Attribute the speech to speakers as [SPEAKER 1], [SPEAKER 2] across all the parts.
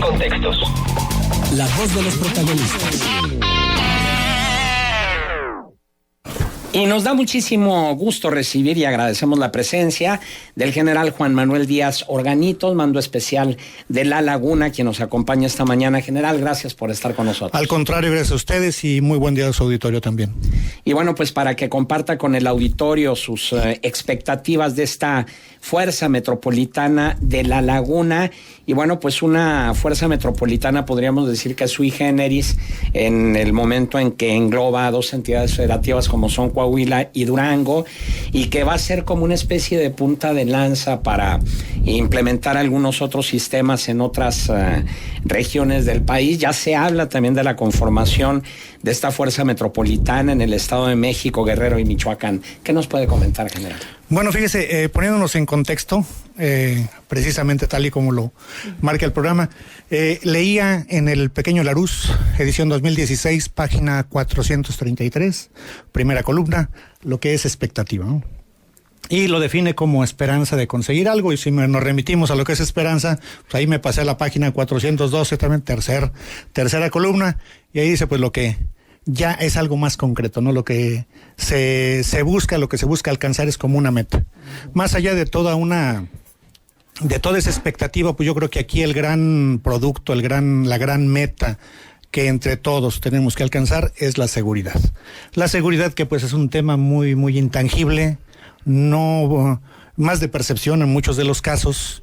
[SPEAKER 1] contextos.
[SPEAKER 2] La voz de los protagonistas.
[SPEAKER 3] Y nos da muchísimo gusto recibir y agradecemos la presencia del general Juan Manuel Díaz Organitos, mando especial de La Laguna, quien nos acompaña esta mañana. General, gracias por estar con nosotros.
[SPEAKER 4] Al contrario, gracias a ustedes y muy buen día a su auditorio también.
[SPEAKER 3] Y bueno, pues para que comparta con el auditorio sus expectativas de esta Fuerza Metropolitana de La Laguna. Y bueno, pues una fuerza metropolitana podríamos decir que es sui generis en el momento en que engloba a dos entidades federativas como son Coahuila y Durango, y que va a ser como una especie de punta de lanza para implementar algunos otros sistemas en otras regiones del país. Ya se habla también de la conformación de esta fuerza metropolitana en el Estado de México, Guerrero y Michoacán. ¿Qué nos puede comentar, general?
[SPEAKER 4] Bueno, fíjese, poniéndonos en contexto, precisamente tal y como lo marca el programa, leía en el Pequeño Larús, edición 2016, página 433, primera columna, lo que es expectativa, ¿no? Y lo define como esperanza de conseguir algo, y si nos remitimos a lo que es esperanza, pues ahí me pasé a la página 412, también tercera columna, y ahí dice pues lo que ya es algo más concreto, ¿no? Lo que se busca, lo que se busca alcanzar es como una meta. Más allá de toda esa expectativa, pues yo creo que aquí el gran producto, la gran meta que entre todos tenemos que alcanzar es la seguridad. La seguridad que pues es un tema muy, muy intangible, no más de percepción en muchos de los casos,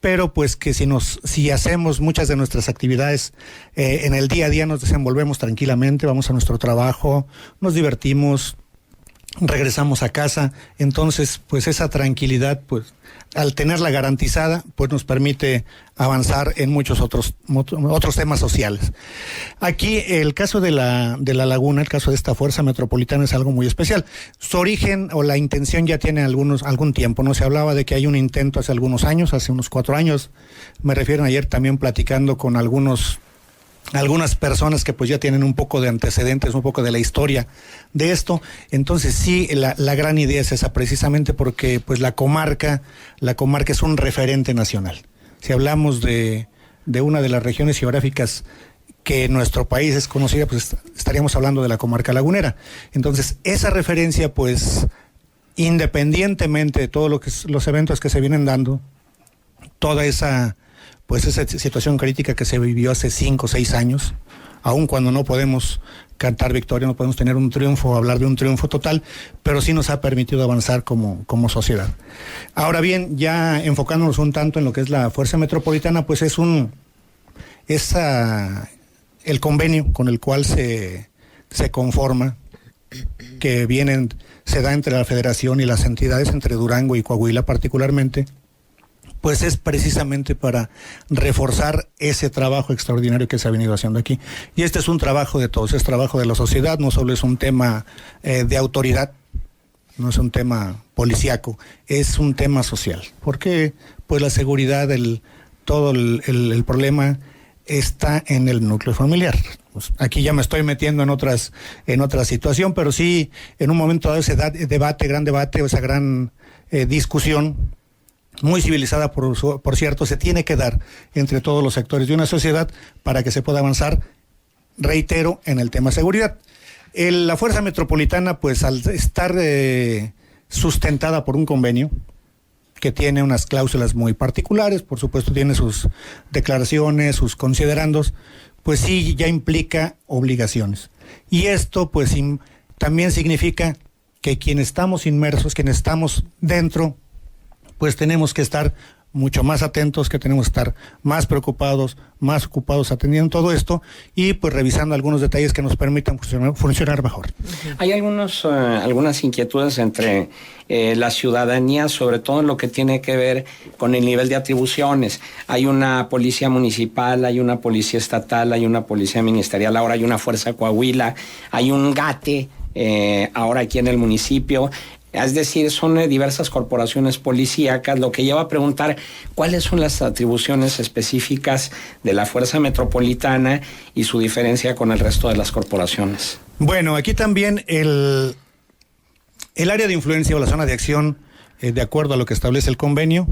[SPEAKER 4] pero pues que si hacemos muchas de nuestras actividades en el día a día, nos desenvolvemos tranquilamente, vamos a nuestro trabajo, nos divertimos, regresamos a casa, entonces pues esa tranquilidad, pues al tenerla garantizada, pues nos permite avanzar en muchos otros temas sociales. Aquí el caso de la Laguna, el caso de esta fuerza metropolitana es algo muy especial. Su origen o la intención ya tiene algún tiempo, ¿no? Se hablaba de que hay un intento hace algunos años, hace unos 4 años, me refiero ayer también platicando con algunas personas que pues ya tienen un poco de antecedentes, un poco de la historia de esto. Entonces sí, la gran idea es esa, precisamente porque pues la comarca es un referente nacional. Si hablamos de una de las regiones geográficas que en nuestro país es conocida, pues estaríamos hablando de la comarca lagunera. Entonces esa referencia, pues independientemente de todos los eventos que se vienen dando, toda esa situación crítica que se vivió hace 5 o 6 años, aun cuando no podemos cantar victoria, no podemos tener un triunfo, hablar de un triunfo total, pero sí nos ha permitido avanzar como sociedad. Ahora bien, ya enfocándonos un tanto en lo que es la Fuerza Metropolitana, pues el convenio con el cual se conforma, que se da entre la Federación y las entidades, entre Durango y Coahuila particularmente, pues es precisamente para reforzar ese trabajo extraordinario que se ha venido haciendo aquí. Y este es un trabajo de todos, es trabajo de la sociedad, no solo es un tema de autoridad, no es un tema policíaco, es un tema social. Porque pues la seguridad, todo el problema está en el núcleo familiar. Pues aquí ya me estoy metiendo en otra situación, pero sí, en un momento dado ese gran debate, o esa gran discusión, muy civilizada, por cierto, se tiene que dar entre todos los sectores de una sociedad para que se pueda avanzar, reitero, en el tema seguridad. La Fuerza Metropolitana, pues al estar sustentada por un convenio que tiene unas cláusulas muy particulares, por supuesto tiene sus declaraciones, sus considerandos, pues sí ya implica obligaciones. Y esto pues también significa que quienes estamos inmersos, quienes estamos dentro, pues tenemos que estar mucho más atentos, que tenemos que estar más preocupados, más ocupados atendiendo todo esto y pues revisando algunos detalles que nos permitan funcionar mejor.
[SPEAKER 3] Hay algunas inquietudes entre la ciudadanía, sobre todo en lo que tiene que ver con el nivel de atribuciones. Hay una policía municipal, hay una policía estatal, hay una policía ministerial, ahora hay una fuerza Coahuila, hay un GATE ahora aquí en el municipio. Es decir, son diversas corporaciones policíacas, lo que lleva a preguntar cuáles son las atribuciones específicas de la Fuerza Metropolitana y su diferencia con el resto de las corporaciones.
[SPEAKER 4] Bueno, aquí también el área de influencia o la zona de acción, de acuerdo a lo que establece el convenio,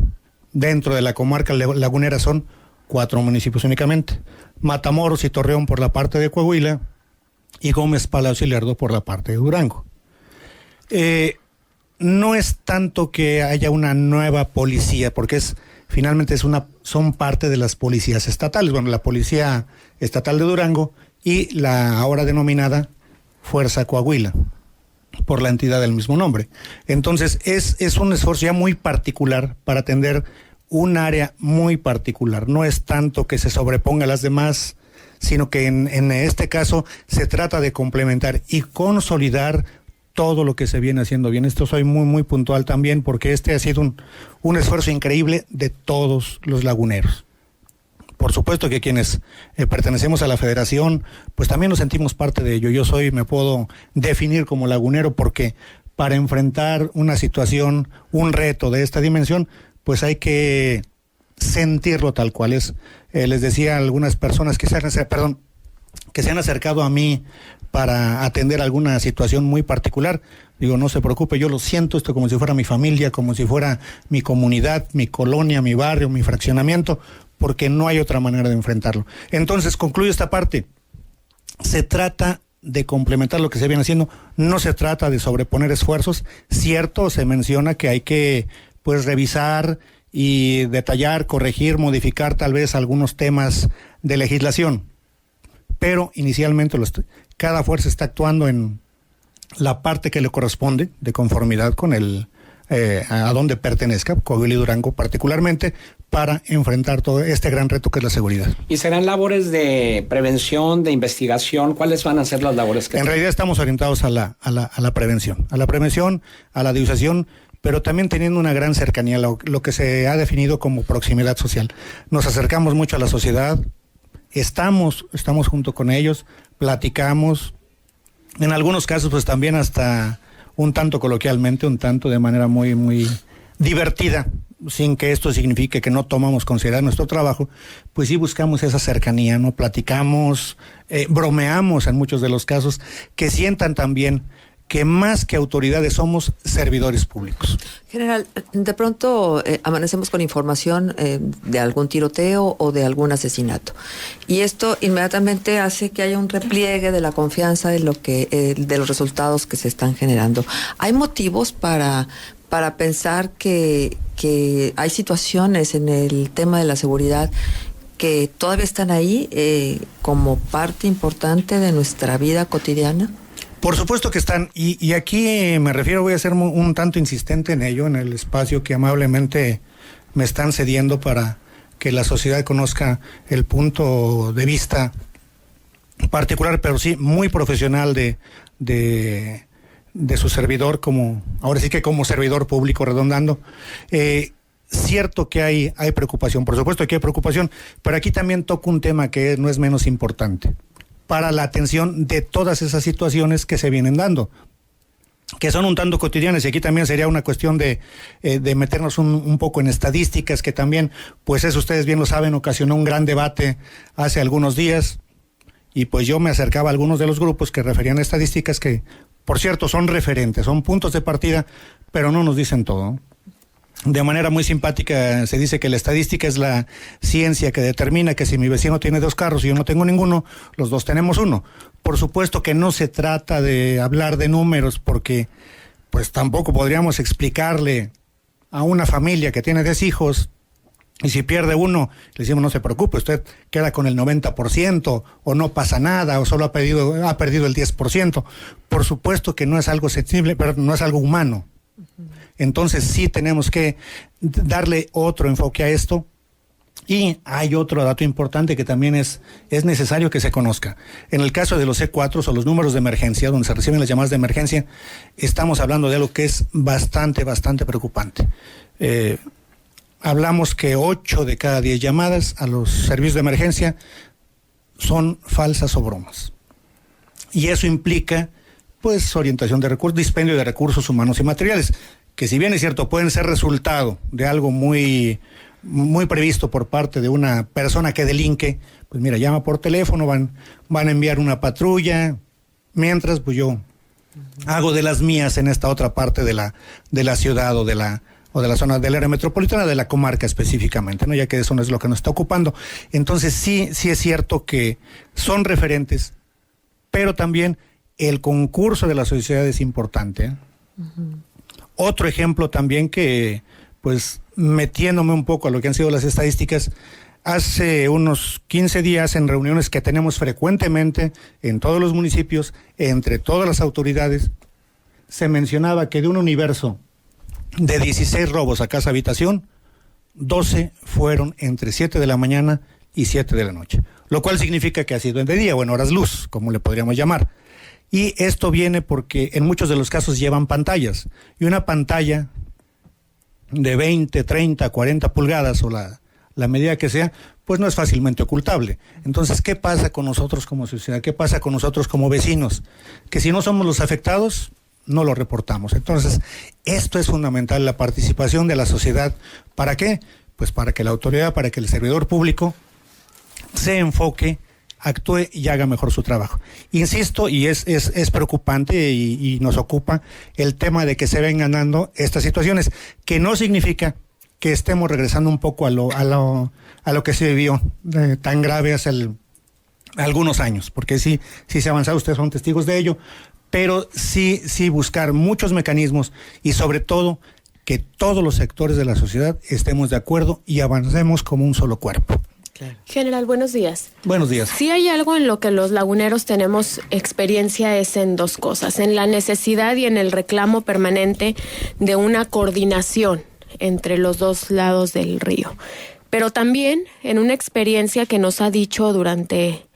[SPEAKER 4] dentro de la comarca lagunera son 4 municipios únicamente: Matamoros y Torreón por la parte de Coahuila y Gómez Palacio y Lerdo por la parte de Durango. No es tanto que haya una nueva policía, porque finalmente son parte de las policías estatales. Bueno, la Policía Estatal de Durango y la ahora denominada Fuerza Coahuila, por la entidad del mismo nombre. Entonces, es un esfuerzo ya muy particular para atender un área muy particular. No es tanto que se sobreponga a las demás, sino que en este caso se trata de complementar y consolidar todo lo que se viene haciendo bien. Esto soy muy, muy puntual también, porque ha sido un esfuerzo increíble de todos los laguneros. Por supuesto que quienes pertenecemos a la federación, pues también nos sentimos parte de ello. Me puedo definir como lagunero, porque para enfrentar una situación, un reto de esta dimensión, pues hay que sentirlo tal cual es. Les decía a algunas personas que se han acercado a mí para atender alguna situación muy particular, digo, no se preocupe, yo lo siento esto como si fuera mi familia, como si fuera mi comunidad, mi colonia, mi barrio, mi fraccionamiento, porque no hay otra manera de enfrentarlo. Entonces, concluyo esta parte. Se trata de complementar lo que se viene haciendo, no se trata de sobreponer esfuerzos. Cierto, se menciona que hay que, pues, revisar y detallar, corregir, modificar tal vez algunos temas de legislación, pero inicialmente cada fuerza está actuando en la parte que le corresponde, de conformidad con a donde pertenezca, Coahuila y Durango particularmente, para enfrentar todo este gran reto que es la seguridad.
[SPEAKER 3] ¿Y serán labores de prevención, de investigación? ¿Cuáles van a ser las labores que...
[SPEAKER 4] En realidad estamos orientados a la prevención, a la disuasión, pero también teniendo una gran cercanía, lo que se ha definido como proximidad social. Nos acercamos mucho a la sociedad, estamos junto con ellos, platicamos, en algunos casos pues también hasta un tanto coloquialmente, un tanto de manera muy, muy divertida, sin que esto signifique que no tomamos considerar nuestro trabajo, pues sí buscamos esa cercanía, ¿no? Platicamos, bromeamos en muchos de los casos, que sientan también que más que autoridades somos servidores públicos.
[SPEAKER 1] General, de pronto amanecemos con información de algún tiroteo o de algún asesinato, y esto inmediatamente hace que haya un repliegue de la confianza de los resultados que se están generando. ¿Hay motivos para pensar que hay situaciones en el tema de la seguridad que todavía están ahí como parte importante de nuestra vida cotidiana?
[SPEAKER 4] Por supuesto que están, y aquí me refiero, voy a ser un tanto insistente en ello, en el espacio que amablemente me están cediendo para que la sociedad conozca el punto de vista particular, pero sí muy profesional de su servidor, ahora sí que como servidor público, redondando. Cierto que hay preocupación, por supuesto que hay preocupación, pero aquí también toco un tema que no es menos importante para la atención de todas esas situaciones que se vienen dando, que son un tanto cotidianas, y aquí también sería una cuestión de meternos un poco en estadísticas, que también, pues eso ustedes bien lo saben, ocasionó un gran debate hace algunos días, y pues yo me acercaba a algunos de los grupos que referían a estadísticas que, por cierto, son referentes, son puntos de partida, pero no nos dicen todo. De manera muy simpática se dice que la estadística es la ciencia que determina que si mi vecino tiene 2 carros y yo no tengo ninguno, los 2 tenemos 1. Por supuesto que no se trata de hablar de números, porque pues tampoco podríamos explicarle a una familia que tiene 10 hijos, y si pierde uno, le decimos no se preocupe, usted queda con el 90%, o no pasa nada, o solo ha perdido el 10%. Por supuesto que no es algo sensible, pero no es algo humano. Entonces sí tenemos que darle otro enfoque a esto. Y hay otro dato importante que también es necesario que se conozca. En el caso de los C4 o los números de emergencia, donde se reciben las llamadas de emergencia, estamos hablando de algo que es bastante preocupante. Hablamos que 8 de cada 10 llamadas a los servicios de emergencia son falsas o bromas. Y eso implica, pues, orientación de recursos, dispendio de recursos humanos y materiales, que si bien es cierto, pueden ser resultado de algo muy previsto por parte de una persona que delinque. Pues mira, llama por teléfono, van a enviar una patrulla, mientras pues yo hago de las mías en esta otra parte de la ciudad o de o de la zona del área metropolitana, de la comarca específicamente, ¿no? Ya que eso no es lo que nos está ocupando. Entonces sí es cierto que son referentes, pero también el concurso de la sociedad es importante, ¿eh? Uh-huh. Otro ejemplo también que, pues, metiéndome un poco a lo que han sido las estadísticas, hace unos 15 días en reuniones que tenemos frecuentemente en todos los municipios, entre todas las autoridades, se mencionaba que de un universo de 16 robos a casa habitación, 12 fueron entre 7 de la mañana y 7 de la noche, lo cual significa que ha sido de día o en horas luz, como le podríamos llamar. Y esto viene porque en muchos de los casos llevan pantallas, y una pantalla de 20, 30, 40 pulgadas o la medida que sea, pues no es fácilmente ocultable. Entonces, ¿qué pasa con nosotros como sociedad? ¿Qué pasa con nosotros como vecinos? Que si no somos los afectados, no lo reportamos. Entonces, esto es fundamental, la participación de la sociedad. ¿Para qué? Pues para que la autoridad, para que el servidor público se enfoque, actúe y haga mejor su trabajo. Insisto, y es preocupante y nos ocupa el tema de que se vengan dando estas situaciones, que no significa que estemos regresando un poco a lo que se vivió tan grave hace algunos años, porque sí se ha avanzado, ustedes son testigos de ello, pero sí buscar muchos mecanismos y sobre todo que todos los sectores de la sociedad estemos de acuerdo y avancemos como un solo cuerpo.
[SPEAKER 5] Claro. General, buenos días.
[SPEAKER 4] Buenos días.
[SPEAKER 5] Si hay algo en lo que los laguneros tenemos experiencia es en dos cosas, en la necesidad y en el reclamo permanente de una coordinación entre los dos lados del río, pero también en una experiencia que nos ha dicho durante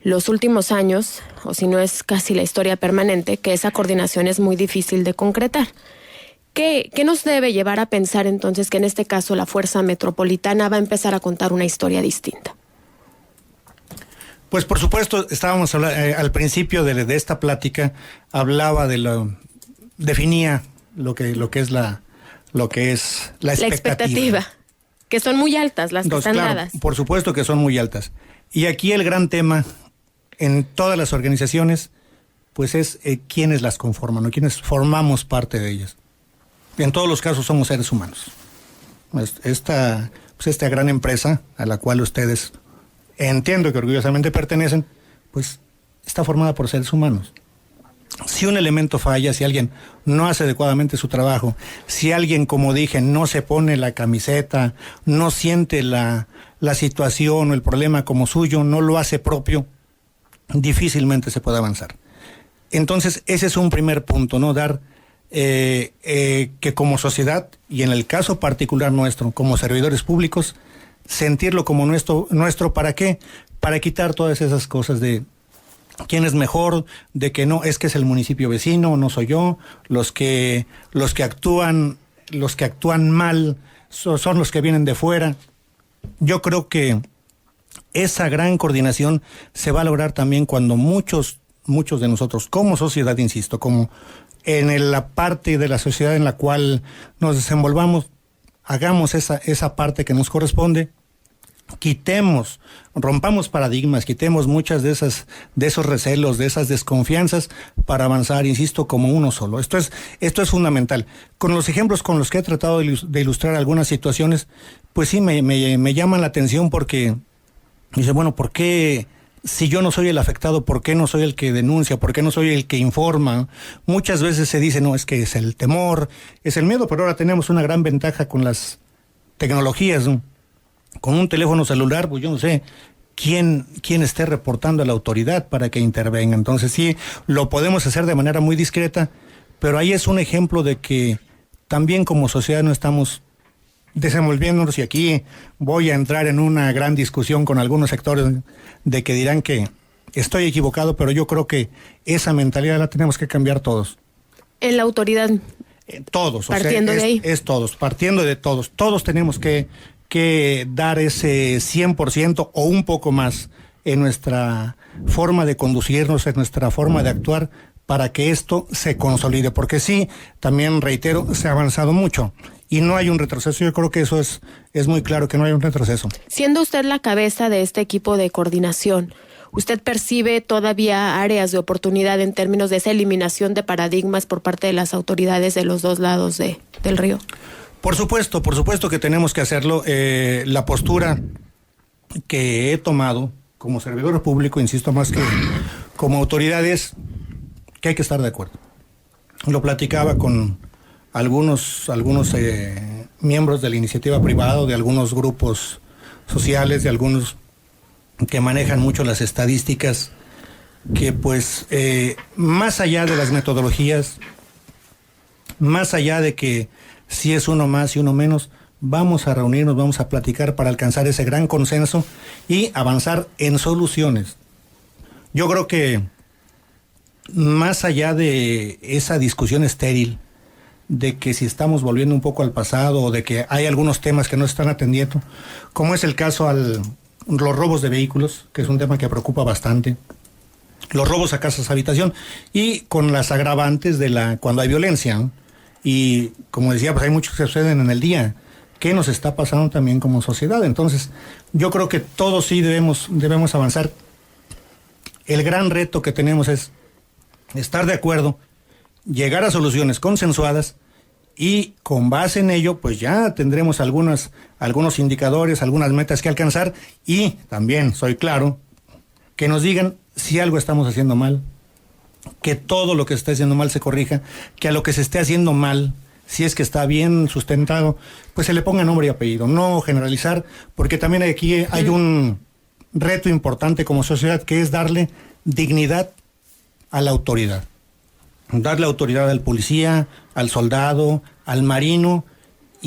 [SPEAKER 5] los últimos años, o si no es casi la historia permanente, que esa coordinación es muy difícil de concretar. ¿Qué nos debe llevar a pensar entonces que en este caso la Fuerza Metropolitana va a empezar a contar una historia distinta?
[SPEAKER 4] Pues por supuesto, estábamos al principio de esta plática, hablaba definía lo que es la expectativa.
[SPEAKER 5] Que son muy altas las que están
[SPEAKER 4] claro,
[SPEAKER 5] dadas.
[SPEAKER 4] Por supuesto que son muy altas. Y aquí el gran tema en todas las organizaciones, pues es quiénes las conforman, o quiénes formamos parte de ellas. En todos los casos somos seres humanos. Esta gran empresa a la cual ustedes entiendo que orgullosamente pertenecen, pues está formada por seres humanos. Si un elemento falla, si alguien no hace adecuadamente su trabajo, si alguien, como dije, no se pone la camiseta, no siente la situación o el problema como suyo, no lo hace propio, difícilmente se puede avanzar. Entonces, ese es un primer punto, ¿no? Dar que como sociedad, y en el caso particular nuestro, como servidores públicos, sentirlo como nuestro. ¿Para qué? Para quitar todas esas cosas de quién es mejor, de que no, es que es el municipio vecino, no soy yo, los que actúan mal son los que vienen de fuera. Yo creo que esa gran coordinación se va a lograr también cuando muchos de nosotros, como sociedad, insisto, como en la parte de la sociedad en la cual nos desenvolvamos, hagamos esa parte que nos corresponde, rompamos paradigmas, quitemos muchas de esos recelos, de esas desconfianzas para avanzar, insisto, como uno solo. Esto es fundamental. Con los ejemplos con los que he tratado de ilustrar algunas situaciones, pues sí me llaman la atención porque dice, bueno, ¿por qué? Si yo no soy el afectado, ¿por qué no soy el que denuncia? ¿Por qué no soy el que informa? Muchas veces se dice, no, es que es el temor, es el miedo, pero ahora tenemos una gran ventaja con las tecnologías, ¿no? Con un teléfono celular, pues yo no sé quién esté reportando a la autoridad para que intervenga. Entonces sí, lo podemos hacer de manera muy discreta, pero ahí es un ejemplo de que también como sociedad no estamos desenvolviéndonos, y aquí voy a entrar en una gran discusión con algunos sectores de que dirán que estoy equivocado, pero yo creo que esa mentalidad la tenemos que cambiar todos.
[SPEAKER 5] En la autoridad.
[SPEAKER 4] Todos.
[SPEAKER 5] Partiendo de ahí.
[SPEAKER 4] Es todos, partiendo de todos. Todos tenemos que dar ese 100% o un poco más en nuestra forma de conducirnos, en nuestra forma de actuar, para que esto se consolide, porque sí, también reitero, se ha avanzado mucho y no hay un retroceso. Yo creo que eso es muy claro, que no hay un retroceso.
[SPEAKER 5] Siendo usted la cabeza de este equipo de coordinación, ¿usted percibe todavía áreas de oportunidad en términos de esa eliminación de paradigmas por parte de las autoridades de los dos lados del río?
[SPEAKER 4] Por supuesto que tenemos que hacerlo. La postura que he tomado como servidor público, insisto, más que como autoridad, es que hay que estar de acuerdo. Lo platicaba con algunos miembros de la iniciativa privada, de algunos grupos sociales, de algunos que manejan mucho las estadísticas, que pues más allá de las metodologías, más allá de que si es uno más y uno menos, vamos a reunirnos, vamos a platicar para alcanzar ese gran consenso y avanzar en soluciones. Yo creo que más allá de esa discusión estéril de que si estamos volviendo un poco al pasado o de que hay algunos temas que no se están atendiendo, como es el caso los robos de vehículos, que es un tema que preocupa bastante, los robos a casas habitación y con las agravantes de cuando hay violencia, ¿no? Y como decía, pues hay muchos que suceden en el día. ¿Qué nos está pasando también como sociedad? Entonces, yo creo que todos sí debemos avanzar. El gran reto que tenemos es estar de acuerdo, llegar a soluciones consensuadas y con base en ello, pues ya tendremos algunos indicadores, algunas metas que alcanzar y también, soy claro, que nos digan si algo estamos haciendo mal, que todo lo que se está haciendo mal se corrija, que a lo que se esté haciendo mal, si es que está bien sustentado, pues se le ponga nombre y apellido, no generalizar, porque también aquí hay un reto importante como sociedad, que es darle dignidad a la autoridad. Darle autoridad al policía, al soldado, al marino,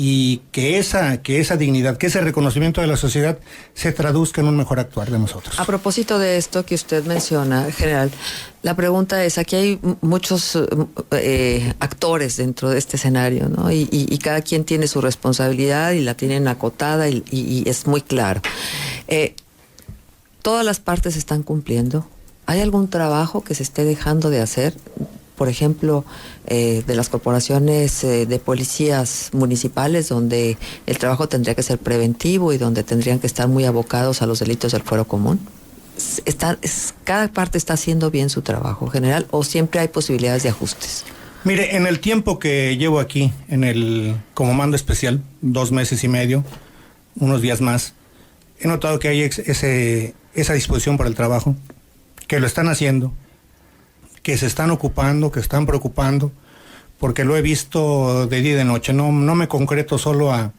[SPEAKER 4] y que esa dignidad, que ese reconocimiento de la sociedad se traduzca en un mejor actuar de nosotros.
[SPEAKER 1] A propósito de esto que usted menciona, general, la pregunta es, aquí hay muchos actores dentro de este escenario, ¿no? Y cada quien tiene su responsabilidad y la tienen acotada y es muy claro. Todas las partes están cumpliendo. ¿Hay algún trabajo que se esté dejando de hacer? Por ejemplo, de las corporaciones de policías municipales, donde el trabajo tendría que ser preventivo y donde tendrían que estar muy abocados a los delitos del fuero común. ¿Cada parte está haciendo bien su trabajo general o siempre hay posibilidades de ajustes?
[SPEAKER 4] Mire, en el tiempo que llevo aquí, como mando especial, 2 meses y medio, unos días más, he notado que hay esa disposición por el trabajo, que lo están haciendo, que se están ocupando, que están preocupando, porque lo he visto de día y de noche. No me concreto solo a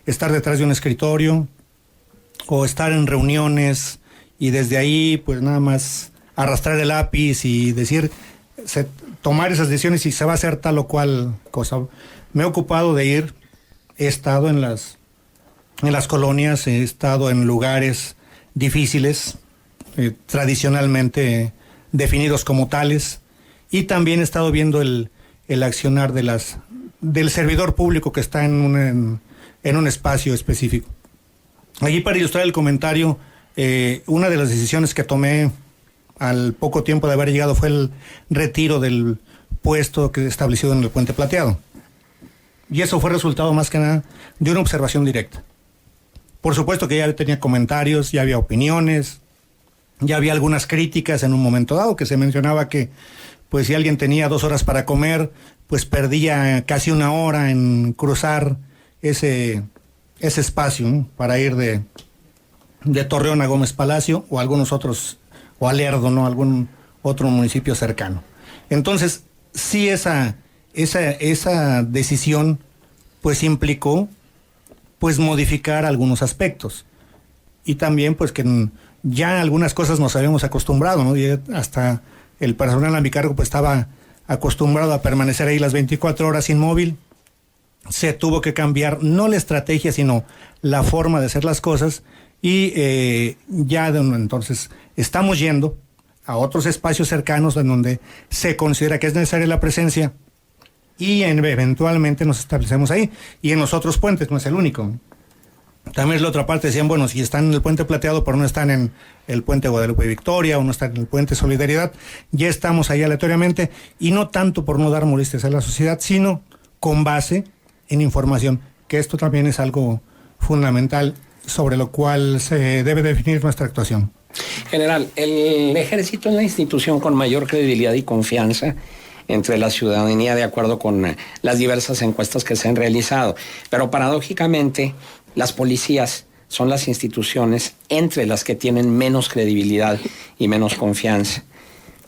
[SPEAKER 4] estar detrás de un escritorio o estar en reuniones y desde ahí pues nada más arrastrar el lápiz y tomar esas decisiones si se va a hacer tal o cual cosa. Me he ocupado de ir, he estado en las colonias, he estado en lugares difíciles, tradicionalmente definidos como tales, y también he estado viendo el accionar del servidor público que está en un espacio específico. Allí, para ilustrar el comentario, una de las decisiones que tomé al poco tiempo de haber llegado fue el retiro del puesto que establecido en el Puente Plateado. Y eso fue resultado más que nada de una observación directa. Por supuesto que ya tenía comentarios, ya había opiniones, ya había algunas críticas en un momento dado, que se mencionaba que pues si alguien tenía 2 horas para comer, pues perdía casi 1 hora en cruzar ese espacio, ¿no?, para ir de Torreón a Gómez Palacio o algunos otros, o a Lerdo, ¿no?, algún otro municipio cercano. Entonces, sí, esa decisión pues implicó pues modificar algunos aspectos. Y también pues que ya algunas cosas nos habíamos acostumbrado, ¿no? Y hasta el personal a mi cargo pues estaba acostumbrado a permanecer ahí las 24 horas inmóvil. Se tuvo que cambiar no la estrategia, sino la forma de hacer las cosas, y entonces estamos yendo a otros espacios cercanos en donde se considera que es necesaria la presencia, y eventualmente nos establecemos ahí. Y en los otros puentes, no es el único. También es la otra parte, decían, bueno, si están en el Puente Plateado, pero no están en el Puente Guadalupe Victoria, o no están en el Puente Solidaridad, ya estamos ahí aleatoriamente, y no tanto por no dar molestias a la sociedad, sino con base en información, que esto también es algo fundamental sobre lo cual se debe definir nuestra actuación.
[SPEAKER 3] General, el Ejército es la institución con mayor credibilidad y confianza entre la ciudadanía de acuerdo con las diversas encuestas que se han realizado. Pero paradójicamente, las policías son las instituciones entre las que tienen menos credibilidad y menos confianza.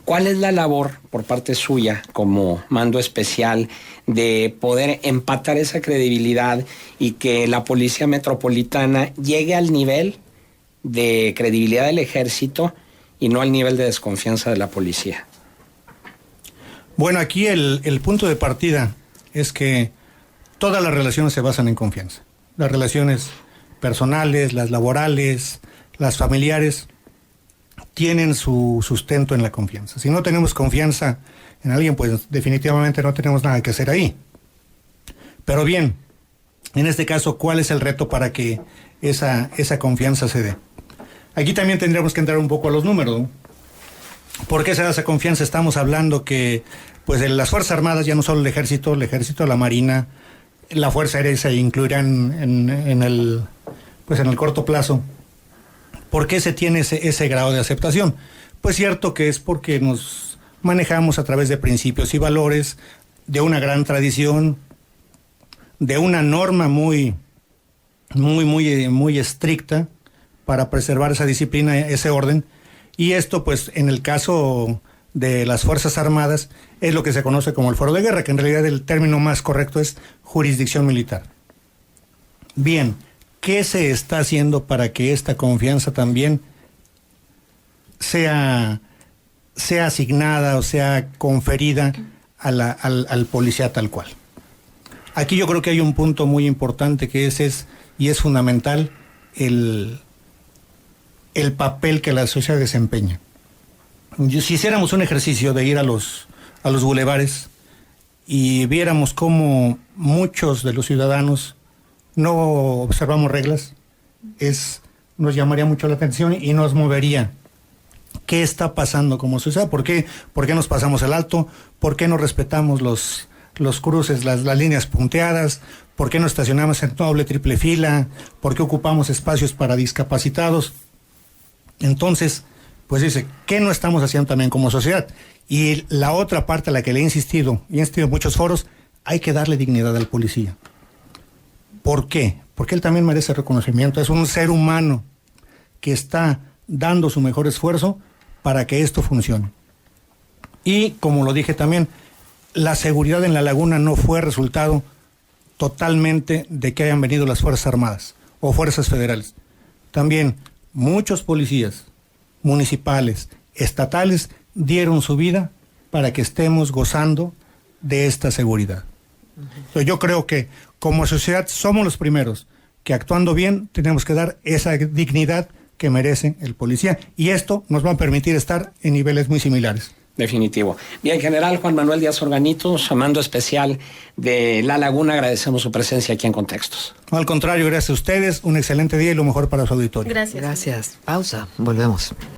[SPEAKER 3] ¿Cuál es la labor por parte suya como mando especial de poder empatar esa credibilidad y que la Policía Metropolitana llegue al nivel de credibilidad del Ejército y no al nivel de desconfianza de la policía?
[SPEAKER 4] Bueno, aquí el punto de partida es que todas las relaciones se basan en confianza. Las relaciones personales, las laborales, las familiares, tienen su sustento en la confianza. Si no tenemos confianza en alguien, pues definitivamente no tenemos nada que hacer ahí. Pero bien, en este caso, ¿cuál es el reto para que esa confianza se dé? Aquí también tendríamos que entrar un poco a los números, ¿no? ¿Por qué se da esa confianza? Estamos hablando que pues en las Fuerzas Armadas, ya no solo el ejército, la Marina, la Fuerza Aérea se incluirán en el corto plazo. ¿Por qué se tiene ese grado de aceptación? Pues cierto que es porque nos manejamos a través de principios y valores, de una gran tradición, de una norma muy estricta para preservar esa disciplina, ese orden. Y esto, pues, en el caso de las Fuerzas Armadas, es lo que se conoce como el fuero de guerra, que en realidad el término más correcto es jurisdicción militar. Bien, ¿qué se está haciendo para que esta confianza también sea asignada o sea conferida al policía tal cual? Aquí yo creo que hay un punto muy importante que es fundamental el papel que la sociedad desempeña. Si hiciéramos un ejercicio de ir a los bulevares y viéramos cómo muchos de los ciudadanos no observamos reglas, nos llamaría mucho la atención y nos movería. ¿Qué está pasando como sociedad? ¿Por qué nos pasamos el alto? ¿Por qué no respetamos los cruces, las líneas punteadas? ¿Por qué no estacionamos en doble, triple fila? ¿Por qué ocupamos espacios para discapacitados? Entonces, pues dice, ¿qué no estamos haciendo también como sociedad? Y la otra parte a la que le he insistido, y he insistido en muchos foros, hay que darle dignidad al policía. ¿Por qué? Porque él también merece reconocimiento. Es un ser humano que está dando su mejor esfuerzo para que esto funcione. Y, como lo dije también, la seguridad en la laguna no fue resultado totalmente de que hayan venido las Fuerzas Armadas o Fuerzas Federales. También muchos policías municipales, estatales, dieron su vida para que estemos gozando de esta seguridad. Entonces, yo creo que como sociedad somos los primeros que, actuando bien, tenemos que dar esa dignidad que merece el policía, y esto nos va a permitir estar en niveles muy similares.
[SPEAKER 3] Definitivo. Bien, general Juan Manuel Díaz Organitos, mando especial de La Laguna, agradecemos su presencia aquí en Contextos.
[SPEAKER 4] No, al contrario, gracias a ustedes, un excelente día y lo mejor para su auditorio.
[SPEAKER 5] Gracias.
[SPEAKER 1] Gracias. Pausa. Volvemos.